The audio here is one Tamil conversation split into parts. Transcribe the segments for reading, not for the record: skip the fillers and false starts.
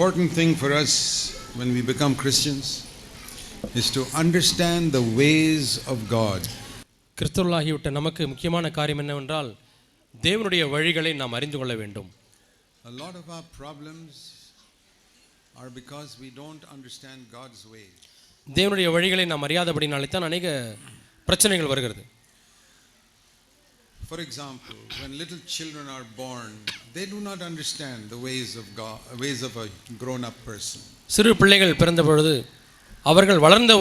important thing for us when we become Christians is to understand the ways of God. கிறிஸ்தவர்களாகிவிட்ட நமக்கு முக்கியமான காரியம் என்னவென்றால் தேவனுடைய வழிகளை நாம் அறிந்து கொள்ள வேண்டும். A lot of our problems are because we don't understand God's ways. தேவனுடைய வழிகளை நாம் அறியாதபடினாலே தான் अनेक பிரச்சனைகள் வருகிறது. For example, when little children are born, they do not understand the ways of God, ways of a grown up person. சிறு பிள்ளைகள் பிறந்த பொழுது அவர்கள் வளர்ந்த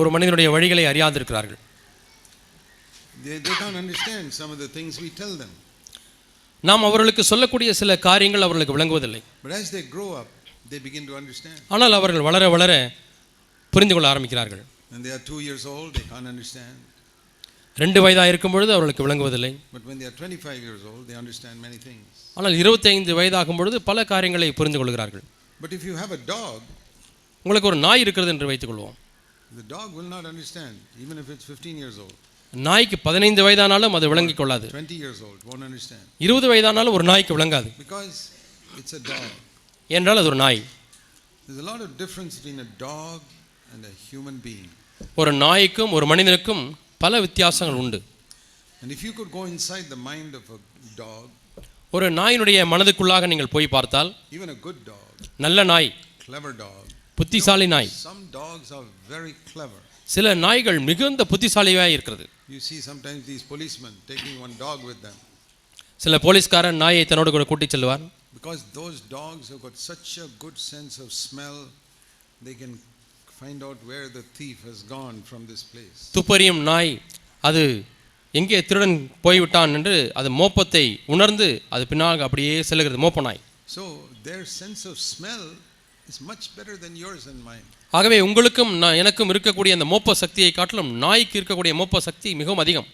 ஒரு மனிதனுடைய வழிகளை அறியாதிருக்கிறார்கள். They can't understand some of the things we tell them. நாம் அவர்களுக்கு சொல்லக்கூடிய சில காரியங்கள் அவர்களுக்கு விளங்குவதில்லை. But as they grow up, they begin to understand. ஆனால் அவர்கள் வளர வளர புரிந்து கொள்ள ஆரம்பிக்கிறார்கள். When they are 2 years old, they can't understand. 2 வயதாக இருக்கும் பொழுது அவர்களுக்கு விளங்குவதில்லை. But when they are 25 years old, they understand many things. ஆனால் 25 வயதாகும் பொழுது பல காரியங்களை புரிந்து கொள்கிறார்கள். But if you have a dog, உங்களுக்கு ஒரு நாய் இருக்கிறது என்று வைத்துக் கொள்வோம். the dog will not understand even if it's 15 years old. நாய்க்கு 15 வயதானாலும் அது விளங்கிக் கொள்ளாது. 20 years old won't understand. 20 வயதானாலும் ஒரு நாய்க்கு விளங்காது. Because it's a dog. என்றால் அது ஒரு நாய். There's a lot of difference between a dog and a human being. ஒரு நாய்க்கும் ஒரு மனிதனுக்கும் பல வித்தியாசங்கள் உண்டு. And if you could go inside the mind of a dog, ஒரு நாயினுடைய மனதுக்குள்ளாக நீங்கள் போய் பார்த்தால், even a good dog, நல்ல நாய், clever dog, புத்திசாலி நாய், some dogs are very clever. சில நாய்கள் மிகுந்த புத்திசாலியாய் இருக்கிறது. You see sometimes these policemen taking one dog with them. சில போலீஸ்காரன் நாயை தன்னோடு கூட கூட்டிச் செல்வார். Because those dogs have got such a good sense of smell, they can find out where the thief has gone from this place. துப்பறியும் நாய் அது எங்கே திருடன் போய்விட்டான் என்று அது மோப்பத்தை உணர்ந்து அது பின்னாக அப்படியே செல்கிறது, மோப்ப நாய். So their sense of smell is much better than yours and mine. ஆகவே உங்களுக்கும் எனக்கும் இருக்கக்கூடிய அந்த மோப்ப சக்தியை காட்டிலும் நாய்க்கு இருக்கக்கூடிய மோப்ப சக்தி மிகவும் அதிகம்.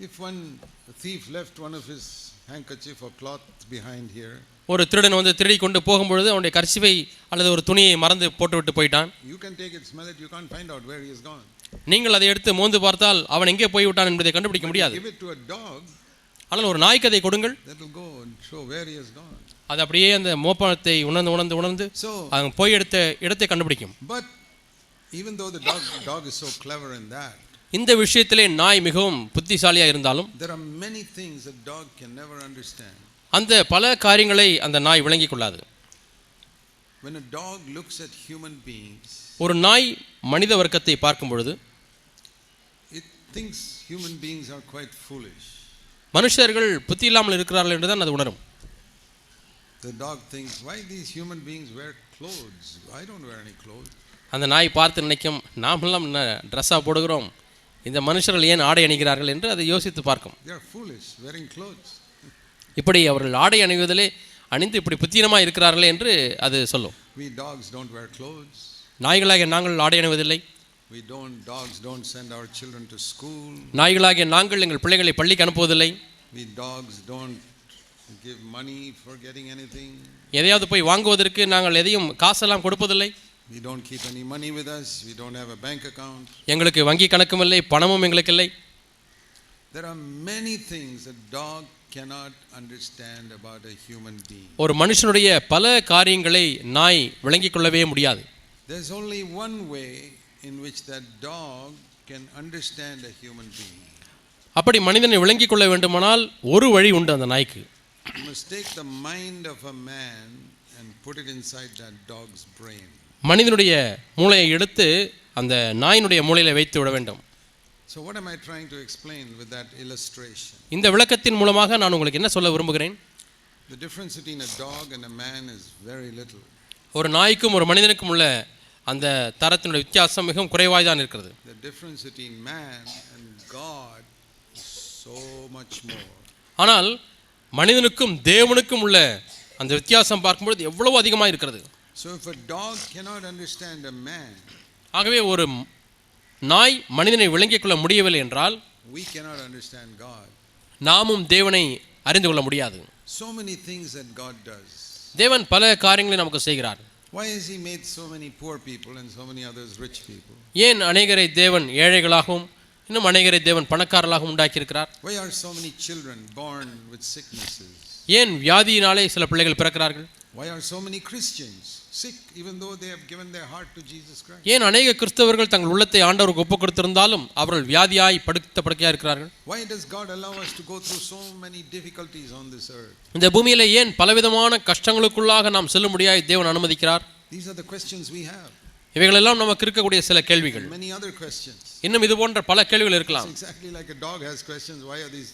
If one thief left one of his handkerchief or cloth behind here, ஒரு திருடன் வந்து திருடி கொண்டு போகும்பொழுது அவனுடைய கர்ச்சிஃபை அல்லது ஒரு துணியை மறந்து போட்டுவிட்டு போயிட்டான். you can take it, smell it, you can't find out where he has gone. நீங்கள் அதை எடுத்து மோந்து பார்த்தால் அவன் எங்கே போய்விட்டான் என்பதை கண்டுபிடிக்க முடியாது. Give it to a dog, ஆனால் ஒரு நாய்க்கு அதை கொடுங்கள், that will go and show where he has gone. அது அப்படியே அந்த மோப்பத்தை உணர்ந்து அவன் போய் எடுத்த இடத்தை கண்டுபிடிக்கும். But even though the dog is so clever in that, இந்த விஷயத்திலே நாய் மிகவும் புத்திசாலியா இருந்தாலும் there are many things a dog can never understand. அந்த பல காரியங்களை அந்த நாய் விளங்கிக் கொள்ளாது. When a dog looks at human beings, ஒரு நாய் மனித வர்க்கத்தை பார்க்கும் பொழுது it thinks human beings are quite foolish. மனுஷர்கள் புத்தி இல்லாமல் இருக்கிறார்கள் என்று தான் அது உணரும். The dog thinks, why these human beings wear clothes? I don't wear any clothes. அந்த நாய் பார்த்து நினைக்கும், நாமெல்லாம் ட்ரெஸ்ஸாக போடுகிறோம், இந்த மனுஷர்கள் ஏன் ஆடை அணிகிறார்கள் என்று அதை யோசித்து பார்க்கும். They are foolish wearing clothes. இப்படி அவர்கள் ஆடை அணிவதிலே அணிந்து இப்படி புத்தீனமாக இருக்கிறார்களே என்று அது சொல்லும். We dogs don't wear clothes. நாய்களாகிய நாங்கள் ஆடை அணிவதில்லை. Dogs don't send our children to school. நாய்களாகிய நாங்கள் எங்கள் பிள்ளைகளை பள்ளிக்கு அனுப்புவதில்லை. We dogs don't give money for getting anything. எதையாவது போய் வாங்குவதற்கு நாங்கள் எதையும் காசெல்லாம் கொடுப்பதில்லை. We don't keep any money with us. We don't have a bank account. எங்களுக்கு வங்கி கணக்கும் இல்லை, பணமும் எங்களுக்கு இல்லை. There are many things a dog cannot understand about a human being. ஒரு மனுஷனுடைய பல காரியங்களை நாய் விளங்கிக் கொள்ளவே முடியாது. There's only one way in which that dog can understand a human being. அப்படி மனிதனை விளங்கிக் கொள்ள வேண்டுமானால் ஒரு வழி உண்டு அந்த நாய்க்கு. You must take the mind of a man and put it inside that dog's brain. மனிதனுடைய மூளையை எடுத்து அந்த நாயினுடைய மூளையில வைத்து விட வேண்டும். So what am I trying to explain with that illustration? இந்த விளக்கத்தின் மூலமாக நான் உங்களுக்கு என்ன சொல்ல விரும்புகிறேன்? The difference between a dog and a man is very little. ஒரு நாய்க்கும் ஒரு மனிதனுக்கும் உள்ள அந்த தரத்தினுடைய வித்தியாசம் மிகவும் குறைவாய் தான் இருக்கிறது. The difference between man and God is so much more. ஆனால் மனிதனுக்கும் தேவனுக்கும் உள்ள அந்த வித்தியாசம் பார்க்கும்போது எவ்வளவு அதிகமாக இருக்கிறது. So if a dog cannot understand a man, ஆகவே ஒரு நாய் மனிதனை விளங்கிக் கொள்ள முடியவில்லை என்றால் we cannot understand God. நாமும் தேவனை அறிந்து கொள்ள முடியாது. So many things that God does. தேவன் பல காரியங்களை நமக்கு செய்கிறார். Why has he made so many poor people and so many others rich people? ஏன் அநேகரை தேவன் ஏழைகளாகவும் இன்னும் அநேகரை தேவன் பணக்காரர்களாகவும் உண்டாக்கி இருக்கிறார்? Why are so many children born with sicknesses? ஏன் வியாதியினாலே சில பிள்ளைகள் பிறக்கிறார்கள்? Why are so many Christians sick even though they have given their heart to Jesus Christ? ஏன் அநேக கிறிஸ்தவர்கள் தங்கள் உள்ளத்தை ஆண்டவருக்கு ஒப்புக் கொடுத்திருந்தாலும் அவர்கள் வியாதியாய் படுக்கையா இருக்கிறார்கள்? Why does God allow us to go through so many difficulties on this earth? இந்த பூமியிலே ஏன் பலவிதமான கஷ்டங்களுக்குள்ளாக நாம் செல்லும்படியாய் தேவன் அனுமதிக்கிறார்? These are the questions we have. இவைகளெல்லாம் நமக்கு இருக்கக்கூடிய சில கேள்விகள். Many other questions. இன்னும் இது போன்ற பல கேள்விகள் இருக்கலாம். It's exactly like a dog has questions. Why are these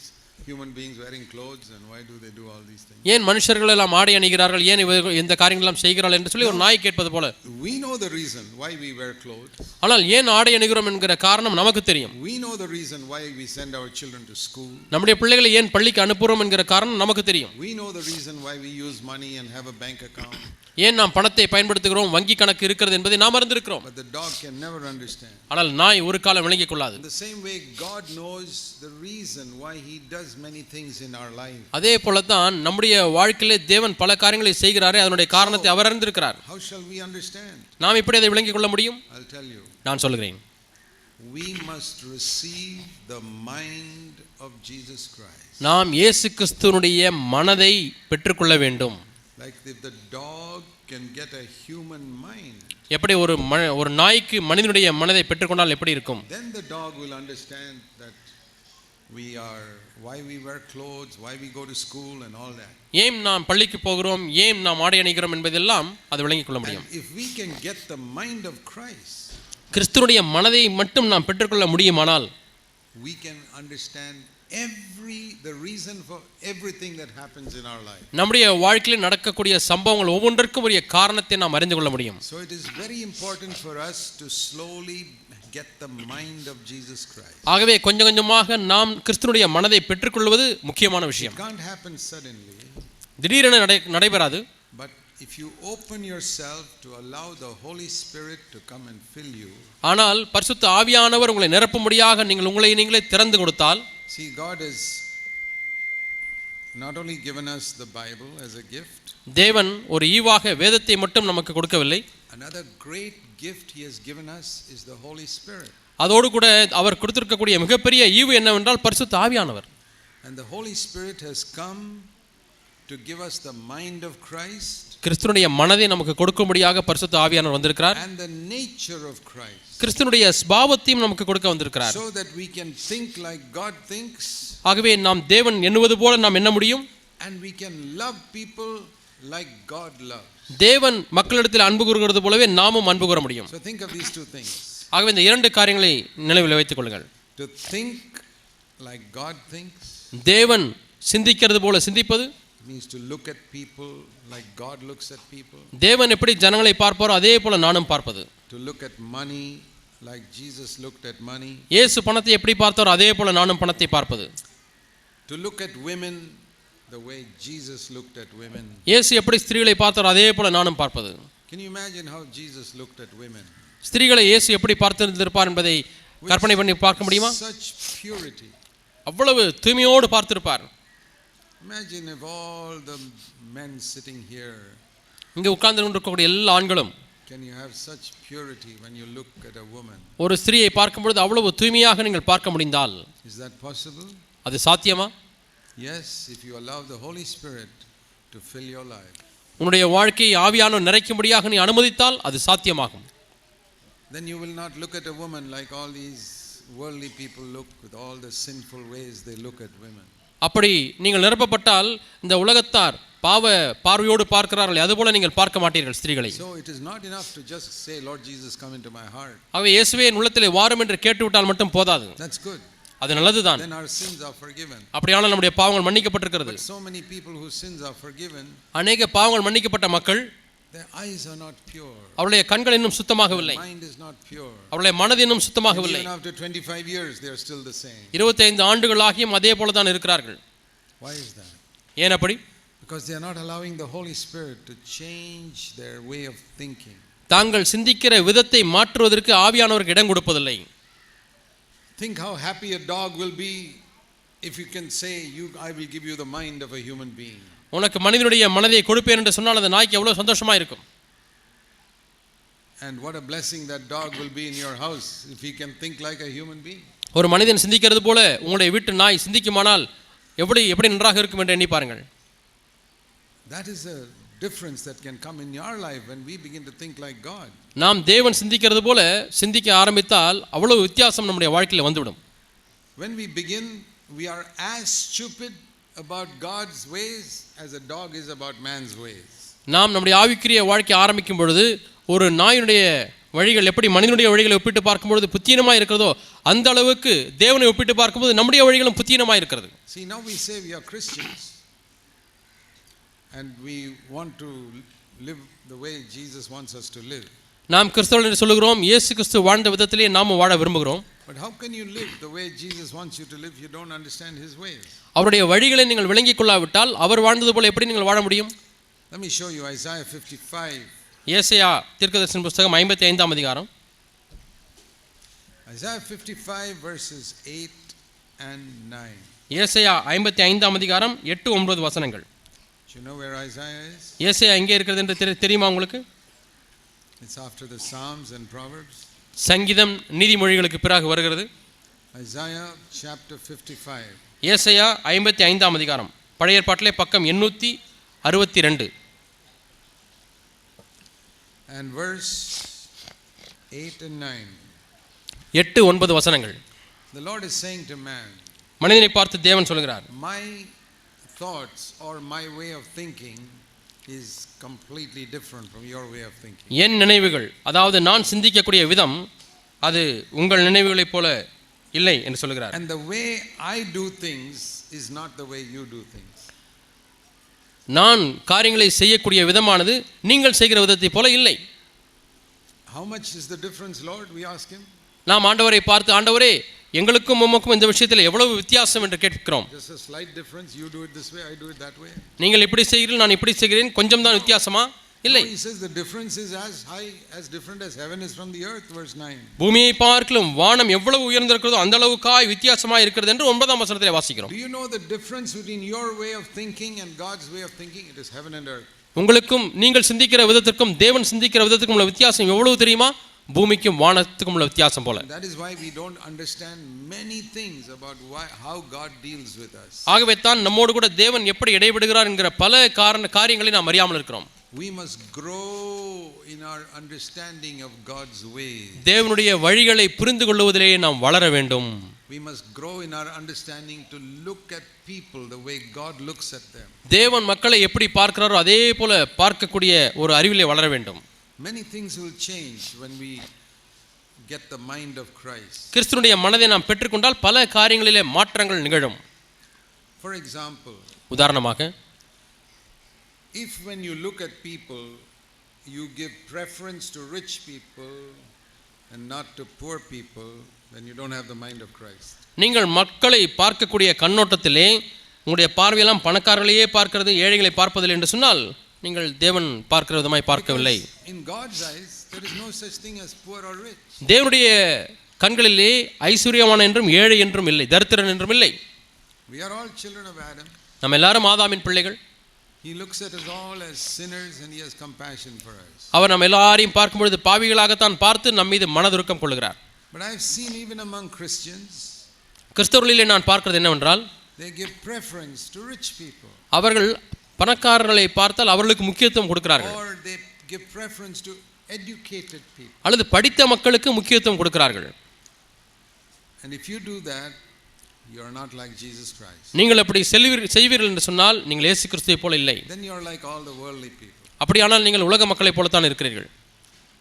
human beings wearing clothes and why do they do all these things? ஏன் மனுஷர்கள் எல்லாம் ஆடை அணிகிறார்கள், ஏன் இந்த காரியங்கள் எல்லாம் செய்கிறார்கள் என்று சொல்லி ஒரு நாய் கேட்பது போல. We know the reason why we wear clothes. ஆனால் ஏன் ஆடை அணிகிறோம் என்கிற காரணம் நமக்கு தெரியும். We know the reason why we send our children to school. நம்முடைய பிள்ளைகளை ஏன் பள்ளிக்கு அனுப்புறோம் என்கிற காரணம் நமக்கு தெரியும். We know the reason why we use money and have a bank account. ஏன் நாம் பணத்தை பயன்படுத்துகிறோம், வங்கி கணக்கு இருக்கிறது என்பதை நாம் அறிந்திருக்கிறோம். But the dog can never understand. ஆனால் நாய் ஒரு காலம் விளங்கிக் கொள்ளாது. In the same way God knows the reason why he does many things in our life. அதே போல தான் நம்முடைய வாழ்க்கையிலே தேவன் பல காரியங்களை செய்கிறாரே, அதனுடைய காரணத்தை அவர் அறிந்திருக்கிறார். How shall we understand? நாம் எப்படி அதை விளங்கிக் கொள்ள முடியும்? I'll tell you. நான் சொல்கிறேன். We must receive the mind of Jesus Christ. நாம் இயேசு கிறிஸ்துவினுடைய மனதை பெற்றுக்கொள்ள வேண்டும். Like if the dog can get a human mind, எப்படி ஒரு நாய்க்கு மனிதனுடைய மனதை பெற்றுக்கொண்டால் எப்படி இருக்கும்? then the dog will understand that why we wear clothes, why we go to school and all that. ஏன் நாம் பள்ளிக்கு போகிறோம், ஏன் நாம் ஆடை அணிகிறோம் என்பதெல்லாம் அது விளங்கிக் கொள்ள முடியும். And if we can get the mind of Christ, கிறிஸ்துவினுடைய மனதை மட்டும் நாம் பெற்றுக்கொள்ள முடியுமானால் we can understand the reason for everything that happens in our life. நம்முடைய வாழ்க்கையில் நடக்கக்கூடிய சம்பவங்கள் ஒவ்வொன்றுக்கும் ஒரு காரணத்தை நாம் அறிந்து கொள்ள முடியும். So it is very important for us to slowly get the mind of Jesus Christ. ஆகவே கொஞ்சம் கொஞ்சமாக நாம் கிறிஸ்துவினுடைய மனதை பெற்றுக்கொள்வது முக்கியமான விஷயம். It can't happen suddenly. திடீரென நடைபெறாது. But if you open yourself to allow the Holy Spirit to come and fill you, ஆனால் பரிசுத்த ஆவியானவர் உங்களை நிரப்பும்படியாக நீங்கள் உங்களை நீங்களே திறந்து கொடுத்தால், see, God has not only given us the Bible as a gift, தேவன் ஒரு ஈவாக வேதத்தை மட்டும் நமக்கு கொடுக்கவில்லை. Another great gift he has given us is the Holy Spirit. அதோடு கூட அவர் கொடுத்திருக்கக்கூடிய மிகப்பெரிய ஈவு என்னவென்றால் பரிசுத்த ஆவியானவர். And the Holy Spirit has come to give us the mind of Christ. கிறிஸ்துவினுடைய மனதை நமக்கு கொடுக்கும்படியாக பரிசுத்த ஆவியானவர் வந்திருக்கிறார். And the nature of Christ. கிறிஸ்துவினுடைய சுபாவத்தையும் நமக்கு கொடுக்க வந்திருக்கிறார். So that we can think like God thinks. ஆகவே நாம் தேவன் எண்ணுவது போல நாம் எண்ண முடியும். And we can love people like God loves. தேவன் மக்களிடத்தில் அன்பு கூறுகிறது போலவே நாமும் அன்பு கூற முடியும். So think of these two things. ஆகவே இந்த இரண்டு காரியங்களை நினைவில் வைத்துக் கொள்ளுங்கள். To think like God thinks. தேவன் சிந்திக்கிறது போல சிந்திப்பது. Means to look at people like God looks at people. தேவன் எப்படி ஜனங்களை பார்ப்பாரோ அதே போல நானும் பார்ப்பது. To look at money like Jesus looked at money. இயேசு பணத்தை எப்படி பார்த்தாரோ அதே போல நானும் பணத்தை பார்ப்பது. To look at women the way Jesus looked at women. இயேசு எப்படி ஸ்திரீகளை பார்த்தாரோ அதே போல நானும் பார்ப்பது. Can you imagine how Jesus looked at women? ஸ்திரீகளை இயேசு எப்படி பார்த்திருப்பார் என்பதை கற்பனை பண்ணி பார்க்க முடியுமா? Such purity. அவ்வளவு தூய்மையோடு பார்த்திருப்பார். Imagine if all the men sitting here, இங்கே உட்கார்ந்து கொண்டிருக்கக்கூடிய எல்லா ஆண்களும், can you have such purity when you look at a woman? ஒரு ஸ்திரீயை பார்க்கும் பொழுது அவ்வளவு தூய்மையாக நீங்கள் பார்க்க முடிந்தால் Is that possible? அது சாத்தியமா? Yes, if you allow the Holy Spirit to fill your life. உன்னுடைய வாழ்க்கையை ஆவியானவர் நிறைக்கும்படியாக நீ அனுமதித்தால் அது சாத்தியமாகும். Then you will not look at a woman like all these worldly people look, with all the sinful ways they look at women. அப்படி நீங்கள் நிரப்பப்பட்டால் இந்த உலகத்தார் பாவ பார்வையோடு பார்க்கிறார்கள், அதுபோல நீங்கள் பார்க்க மாட்டீர்கள் ஸ்திரீகளை. So it is not enough to just say, Lord Jesus, come into my heart. ஆகவே இயேசுவே என் உள்ளத்திலே வாரும் என்று கேட்டுவிட்டால் மட்டும் போதாது. That's good. அது நல்லதுதான். Then our sins are forgiven. அப்படியானால் நம்முடைய பாவங்கள் மன்னிக்கப்பட்டிருக்கிறது. But so many people whose sins are forgiven, அநேக பாவங்கள் மன்னிக்கப்பட்ட மக்கள், their eyes are not pure. அவருடைய கண்கள் இன்னும் சுத்தமாகவில்லை. Their mind is not pure. அவருடைய மனது இன்னும் சுத்தமாகவில்லை. Even after 25 years they are still the same. 25 ஆண்டுகளாகியும் அதே போல தான் இருக்கிறார்கள். Why is that? ஏன் அப்படி? Because they are not allowing the Holy Spirit to change their way of thinking. தாங்கள் சிந்திக்கிற விதத்தை மாற்றுவதற்கு ஆவியானவருக்கு இடம் கொடுப்பதில்லை. Think how happy a dog will be if you can say, I will give you the mind of a human being. உனக்கு மனிதனுடைய மனதை கொடுப்பேன் என்று சொன்னால் அந்த நாய்க்கு எவ்வளவு சந்தோஷமா இருக்கும். And what a blessing that dog will be in your house if he can think like a human being. ஒரு மனிதன் சிந்திக்கிறது போல உங்களுடைய வீட்டு நாய் சிந்திக்குமானால் எப்படி நன்றாக இருக்கும் என்று எண்ணி பாருங்கள். That is a difference that can come in your life when we begin to think like God. நாம் தேவன் சிந்திக்கிறது போல சிந்திக்க ஆரம்பித்தால் அவ்வளவு வித்தியாசம் நம்முடைய வாழ்க்கையில வந்துவிடும். When we begin, we are as stupid about God's ways as a dog is about man's ways. நாம் நம்முடைய ஆவிக்குரிய வாழ்க்கை ஆரம்பிக்கும் பொழுது ஒரு நாயினுடைய வழிகள் எப்படி மனிதனுடைய வழிகளை ஒப்பிட்டு பார்க்கும்போது புத்தீனமாக இருக்கிறதோ அந்த அளவுக்கு தேவனை ஒப்பிட்டு பார்க்கும்போது நம்முடைய வழிகளும் புத்தீனமாக இருக்கிறது. See, now we say we are Christians and we want to live the way Jesus wants us to live. நாம் கிறிஸ்தவர்கள் என்று சொல்லுகிறோம், இயேசு கிறிஸ்து வாழ்ந்த விதத்திலே நாம் வாழ விரும்புகிறோம். But how can you live the way Jesus wants you to live if you don't understand his ways? அவருடைய வழிகளை நீங்கள் விளங்கிக் கொள்ளாவிட்டால் அவர் வாழ்ந்தது போல எப்படி நீங்கள் வாழ முடியும்? Let me show you Isaiah 55. ஏசாயா தீர்க்கதரிசன புத்தகம் 55ஆம் அதிகாரம். Isaiah 55 verses 8 and 9. ஏசாயா 55ஆம் அதிகாரம் 8 9 வசனங்கள். Do you know where Isaiah is? ஏசாயா எங்கே இருக்கிறது என்று தெரியுமா உங்களுக்கு? It's after the Psalms and Proverbs. சங்கீதம் நீதிமொழிகளுக்கு பிறகு வருகிறது. Isaiah chapter 55. ஏசாயா 55ஆம் அதிகாரம். பழைய ஏற்பாட்டிலே பக்கம் 862. And verse 8 and 9. 8 9 வசனங்கள். The Lord is saying to man, மனிதனை பார்த்து தேவன் சொல்கிறார், my thoughts or my way of thinking is completely different from your way of thinking. என் நினைவுகள், அதாவது நான் சிந்திக்கக்கூடிய விதம் அது உங்கள் நினைவுகளைப் போல இல்லை என்று சொல்கிறார். And the way I do things is not the way you do things. நான் காரியங்களை செய்யக்கூடிய விதமானது நீங்கள் செய்கிற விதத்தை போல இல்லை. How much is the difference, Lord? We ask him. நாம் ஆண்டவரை பார்த்து, ஆண்டவரே எங்களுக்கும் உமக்கும் இந்த விஷயத்தில் எவ்வளவு வித்தியாசம் என்று கேட்கிறோம். Just a slight difference. You do it this way, I do it that way. நீங்கள் இப்படி செய்கிறீர்கள், நான் இப்படி செய்கிறேன், கொஞ்சம் தான் வித்தியாசமா? இல்லை. He says the difference is as high, as different as heaven is from the earth. Verse 9. பூமியை பார்க்கலும் வானம் எவ்வளவு உயர்ந்திருக்கிறதோ அந்த அளவுக்காய் வித்தியாசமாக இருக்கிறது என்று 9ஆம் வசனத்திலே வாசிக்கிறோம். Do you know the difference between your way of thinking and God's way of thinking? It is heaven and earth. உங்களுக்கும் நீங்கள் சிந்திக்கிற விதத்திற்கும் தேவன் சிந்திக்கிற விதத்துக்கும் உள்ள வித்தியாசம் எவ்வளவு தெரியுமா? பூமிக்கும் வானத்துக்கும் உள்ள வித்தியாசம் போல. That is why we don't understand many things about how God deals with us. ஆகவே தான் நம்மோடு கூட தேவன் எப்படி இடைபடுகிறார் என்கிற பல காரியங்களை நாம் அறியாமல் இருக்கிறோம். We must grow in our understanding of God's ways. தேவனுடைய வழிகளை புரிந்து கொள்வதிலே நாம் வளர வேண்டும். We must grow in our understanding to look at people the way God looks at them. தேவன் மக்களை எப்படி பார்க்கிறாரோ அதே போல பார்க்கக்கூடிய ஒரு அறிவிலே வளர வேண்டும். Many things will change when we get the mind of Christ. கிறிஸ்துவினுடைய மனதை நாம் பெற்றுக்கொண்டால் பல காரியங்களிலே மாற்றங்கள் நிகழும். For example, உதாரணமாக, if when you look at people you give preference to rich people and not to poor people, then you don't have the mind of Christ. நீங்கள் மக்களை பார்க்கக்கூடிய கண்ணோட்டத்திலே உங்களுடைய பார்வையெல்லாம் பணக்காரர்களையே பார்க்கிறது, ஏழைகளை பார்ப்பதில்லை என்று சொன்னால் நீங்கள் தேவன் பார்க்கிற விதமாய் பார்க்கவில்லை. In God's eyes there is no such thing as poor or rich. தேவனுடைய கண்களிலே ஐஸ்வர்யவான் என்றும் ஏழை என்றும் இல்லை, தரித்திரன் என்றும் இல்லை. We are all children of Adam. நாம் எல்லாரும் ஆதாமின் பிள்ளைகள். He looks at us all as sinners and he has compassion for us. அவர் நம்ம எல்லாரையும் பார்க்கும்பொழுது பாவிகளாகத்தான் பார்த்து நம் மீது மனதுருக்கம் கொள்கிறார். But I have seen even among Christians, கிறிஸ்தவர்களிலே நான் பார்க்கிறது என்னவென்றால், they give preference to rich people. அவர்கள் பணக்காரர்களை பார்த்தால் அவர்களுக்கு முக்கியத்துவம் கொடுக்கிறார்கள். Or they give preference to educated people. அல்லது படித்த மக்களுக்கு முக்கியத்துவம் கொடுக்கிறார்கள். And if you do that, you are not like Jesus Christ. நீங்கள் அப்படி செய்வீர்கள் என்று சொன்னால் நீங்கள் இயேசு கிறிஸ்துவை போல இல்லை. Then you are like all the worldly people. அப்படியானால் நீங்கள் உலக மக்களை போலத்தான் இருக்கிறீர்கள்.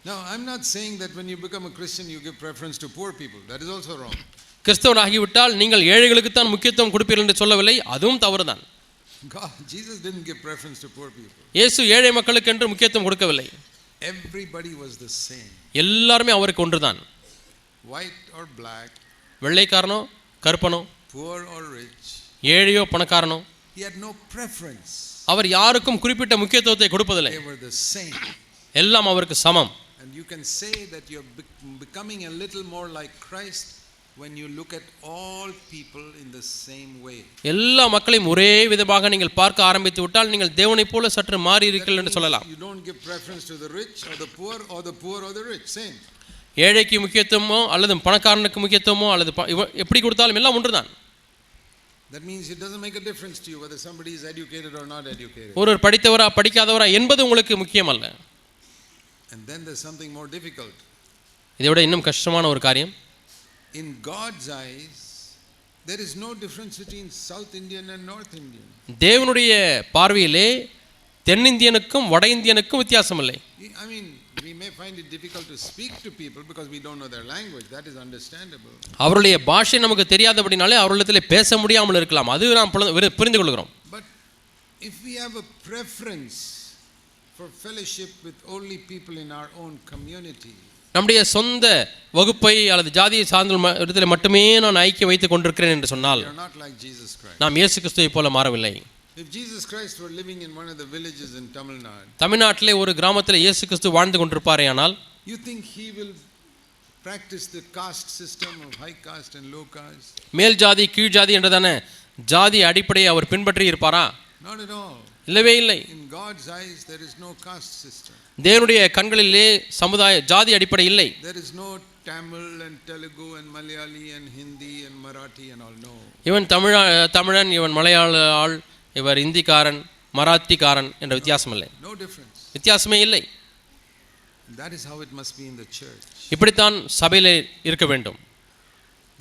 Now I am not saying that when you become a Christian you give preference to poor people. That is also wrong. கிறிஸ்தவனாகிவிட்டால் நீங்கள் ஏழைகளுக்கு தான் முக்கியத்துவம் கொடுப்பீர்கள் என்று சொல்லவில்லை, அதுவும் தவறுதான். Jesus didn't give preference to poor people. இயேசு ஏழை மக்களுக்கு என்று முக்கியத்துவம் கொடுக்கவில்லை. Everybody was the same. எல்லாருமே அவருக்கு ஒன்றுதான். White or black, வெள்ளைக்காரனோ கருப்பனோ, poor or rich, ஏழையோ பணக்காரனோ, he had no preference. அவர் யாருக்கும் குறிப்பிட்ட முக்கியத்துவத்தை கொடுப்பதில்லை. They were the same. எல்லாம் அவருக்கு சமம். And you can say that you are becoming a little more like Christ when you look at all people in the same way. எல்லா மக்களையும் ஒரே விதமாக நீங்கள் பார்க்க ஆரம்பித்து விட்டால் நீங்கள் தேவனைப் போல சற்று மாறி இருக்கிறீர்கள் என்று சொல்லலாம். You don't give preference to the rich or the poor or the poor or the rich. Same. ஏழைக்கு முக்கியத்துவமோ அல்லது பணக்காரனுக்கு முக்கியத்துவமோ அல்லது எப்படி கொடுத்தாலும் எல்லாம் ஒன்றுதான். That means it doesn't make a difference to you whether somebody is educated or not educated. ஒருவர் படித்தவரா படிக்காதவரா என்பது உங்களுக்கு முக்கியமல்ல. And then there's something more difficult. இதை விட இன்னும் கஷ்டமான ஒரு காரியம். In God's eyes, there is no difference between South Indian and North Indian. தேவனுடைய பார்வையிலே தென்னிந்தியனுக்கும் வட இந்தியனுக்கும் வித்தியாசம் இல்லை. I mean, we may find it difficult to speak to people because we don't know their language. That is understandable. அவருடைய பாஷை நமக்கு தெரியாதபடினாலே அவர்களிடத்திலே பேச முடியாமல் இருக்கலாம். அது நாம் புரிந்து கொள்கிறோம். But if we have a preference for fellowship with only people in our own community, நம்முடைய சொந்த வகுப்பை அல்லது ஜாதியை சார்ந்த இடத்தில் மட்டுமே நான் ஐக்கியம் வைத்துக் கொண்டிருக்கிறேன் என்று சொன்னால் நாம் இயேசு கிறிஸ்துவை போல மாறவில்லை. If Jesus Christ were living in one of the villages in Tamil Nadu, தமிழ்நாட்டிலே ஒரு கிராமத்தில் இயேசு கிறிஸ்து வாழ்ந்து கொண்டிருப்பாரேயானால், you think he will practice the caste system of high caste and low caste? மேல் ஜாதி கீழ் ஜாதி என்றதான ஜாதி அடிப்படையை அவர் பின்பற்றி இருப்பாரா? Not at all. இல்லவே இல்லை. In God's eyes there is no caste system. தேவனுடைய கண்களிலே சமுதாய ஜாதி அடிப்படை இல்லை. There is no Tamil and Telugu and Malayali and Hindi and Marathi and all. No. இவன் தமிழன், இவன் மலையாள ஆள், இவர் இந்திக்காரன், மராத்திக்காரன் என்ற வித்தியாசம் இல்லை. No difference. வித்தியாசமே இல்லை. That is how it must be in the church. இப்படித்தான் சபையிலே இருக்க வேண்டும்.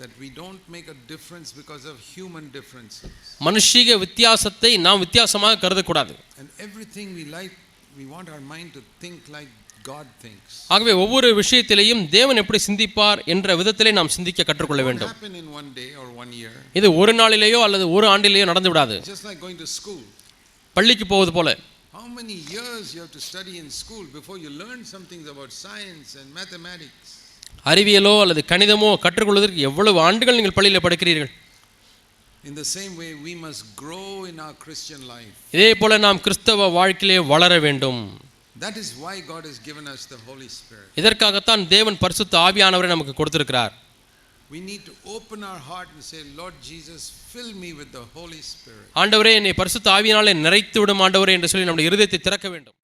That we don't make a difference because of human differences. மனுஷிக வித்தியாசத்தை நாம் வித்தியாசமாக கருதக்கூடாது. And everything we like, we want our mind to think like God thinks. ஆகவே ஒவ்வொரு விஷயத்திலேயும் தேவன் எப்படி சிந்திப்பார் என்ற விதத்திலே நாம் சிந்திக்க கற்றுக்கொள்ள வேண்டும். Happen in one day or one year. இது ஒரு நாளிலேயோ அல்லது ஒரு ஆண்டிலேயோ நடந்து விடாது. Just like going to school. பள்ளிக்கு போவது போல. How many years you have to study in school before you learn some things about science and mathematics? அறிவியலோ அல்லது கணிதமோ கற்றுக்கொள்வதற்கு எவ்வளவு ஆண்டுகள் நீங்கள் பள்ளியில் படிக்கிறீர்கள்? In the same way we must grow in our Christian life. இதே போல நாம் கிறிஸ்தவ வாழ்க்கையிலே வளர வேண்டும். That is why God has given us the Holy Spirit. இதற்காகத்தான் தேவன் பரிசுத்த ஆவியானவரை நமக்கு கொடுத்திருக்கிறார். We need to open our heart and say, Lord Jesus, fill me with the Holy Spirit. ஆண்டவரே என்னை பரிசுத்த ஆவியினாலே நிறைத்து விடும் ஆண்டவரே என்று சொல்லி நம்முடைய இருதயத்தை திறக்க வேண்டும்.